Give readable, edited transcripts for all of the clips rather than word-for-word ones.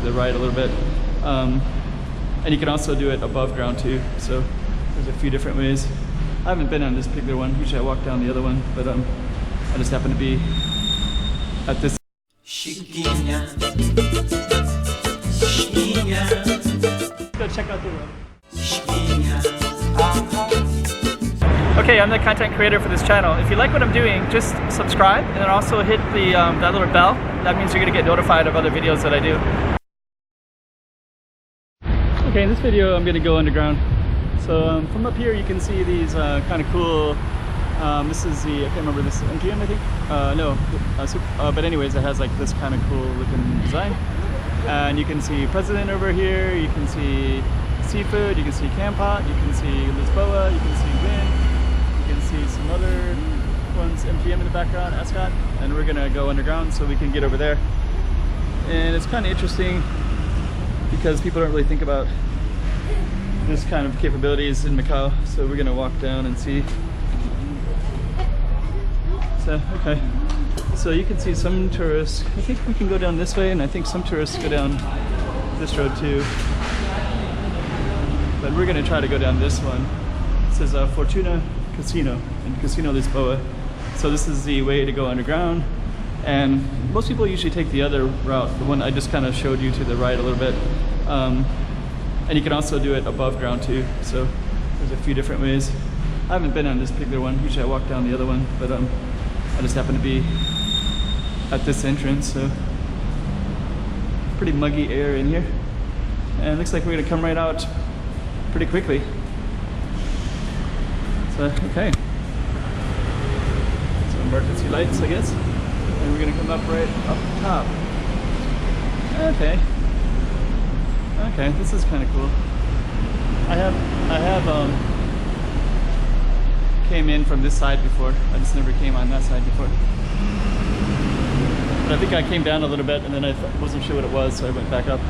the right a little bit. And you can also do it above ground too. So there's a few different ways. I haven't been on this particular one. Usually I walk down the other one, but I just happen to be at this. Go check out the room. Okay, I'm the content creator for this channel. If you like what I'm doing, just subscribe and then also hit the that little bell. That means you're gonna get notified of other videos that I do. Okay, in this video I'm gonna go underground. So from up here you can see these kind of cool, this is the, I can't remember, this MGM I think? But anyways, it has like this kind of cool looking design. And you can see President over here, you can see seafood, you can see Campot, you can see Lisboa, you can see Wind, you can see some other ones, MGM in the background, Ascot, and we're gonna go underground so we can get over there. And it's kind of interesting because people don't really think about this kind of capabilities in Macau, so we're gonna walk down and see. So, okay. So you can see some tourists. I think we can go down this way, and I think some tourists go down this road too. But we're gonna try to go down this one. It says Fortuna Casino and Casino Lisboa. So this is the way to go underground. And most people usually take the other route, the one I just kind of showed you to the right a little bit. And you can also do it above ground too. So there's a few different ways. I haven't been on this particular one. Usually I walk down the other one, but I just happen to be at this entrance. So pretty muggy air in here. And it looks like we're gonna come right out pretty quickly. So, okay. So emergency lights, I guess. And we're gonna come up right up top. Okay. Okay, this is kind of cool. I have came in from this side before. I just never came on that side before. But I think I came down a little bit and then I wasn't sure what it was, so I went back up.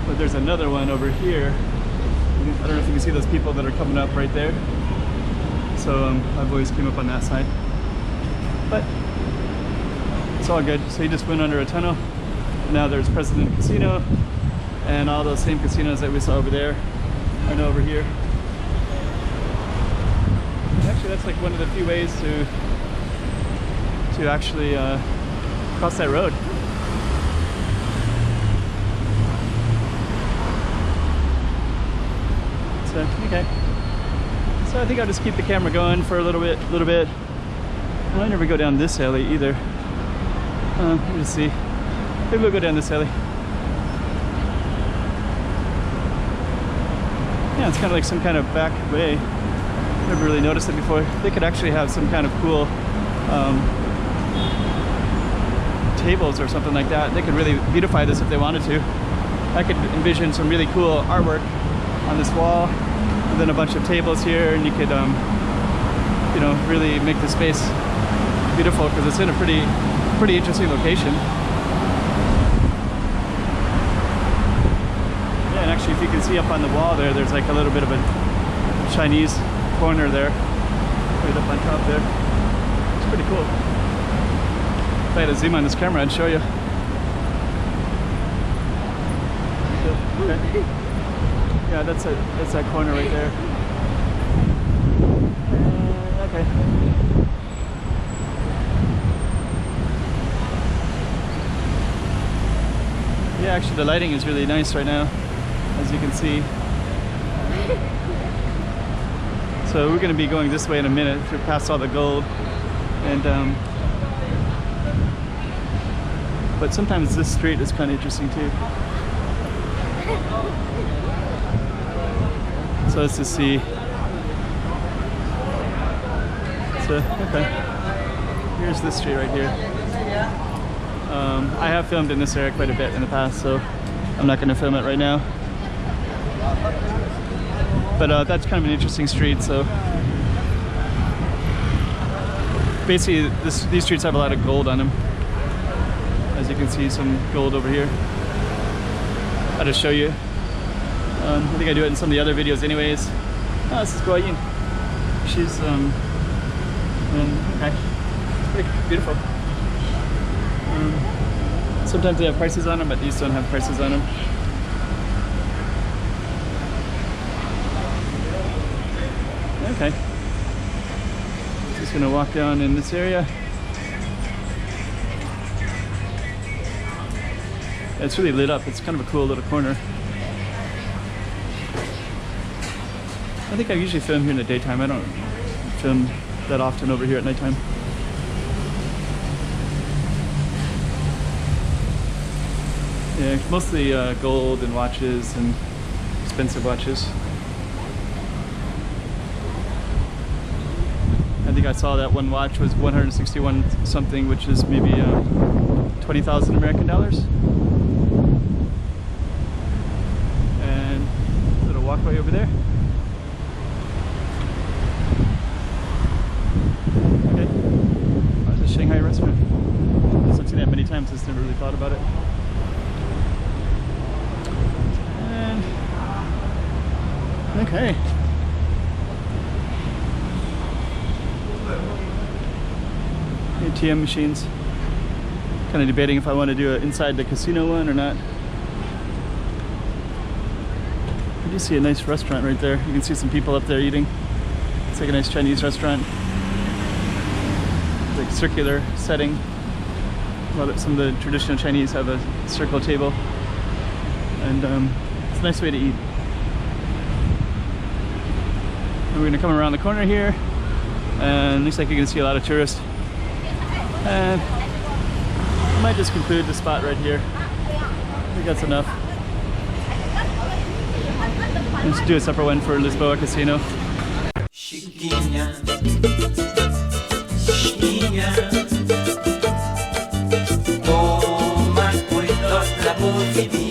But there's another one over here. I don't know if you can see those people that are coming up right there. So I've always came up on that side. But it's all good. So you just went under a tunnel. Now there's President Casino, and all those same casinos that we saw over there are now over here. And actually, that's like one of the few ways to actually cross that road. So okay. So I think I'll just keep the camera going for a little bit. Well, I never go down this alley either. Let me just see. Maybe we'll go down this alley. Yeah, it's kind of like some kind of back way. Never really noticed it before. They could actually have some kind of cool tables or something like that. They could really beautify this if they wanted to. I could envision some really cool artwork on this wall, and then a bunch of tables here, and you could, you know, really make the space beautiful because it's in a pretty interesting location. And actually, if you can see up on the wall there's like a little bit of a Chinese corner there, right up on top there. It's pretty cool. If I had to zoom on this camera, I'd show you. Okay. Yeah, that's that corner right there. Okay. Yeah, actually the lighting is really nice right now, as you can see. So we're going to be going this way in a minute, through past all the gold, and but sometimes this street is kind of interesting too. So let's just see. So okay, here's this street right here. I have filmed in this area quite a bit in the past, so I'm not going to film it right now. But that's kind of an interesting street. So basically, these streets have a lot of gold on them. As you can see, some gold over here. I'll just show you. I think I do it in some of the other videos anyways. Oh, this is Guayin. She's, okay, pretty beautiful. So Sometimes they have prices on them, but these don't have prices on them. Okay. Just gonna walk down in this area. It's really lit up. It's kind of a cool little corner. I think I usually film here in the daytime. I don't film that often over here at nighttime. Yeah, mostly gold and watches and expensive watches. I think I saw that one watch was 161 something, which is maybe 20,000 American dollars. And a little walkway over there. Okay. Oh, it's a Shanghai restaurant. I've seen that many times, just never really thought about it. And okay. ATM machines. Kind of debating if I want to do it inside the casino one or not. I do see a nice restaurant right there. You can see some people up there eating. It's like a nice Chinese restaurant. Like circular setting. Some of the traditional Chinese have a circle table, and it's a nice way to eat. And we're gonna come around the corner here, and looks like you're gonna see a lot of tourists. And I might just conclude the spot right here. I think that's enough. Let's do a separate one for Lisboa Casino. Chiquinha, chiquinha, toma cuidado da boa vida.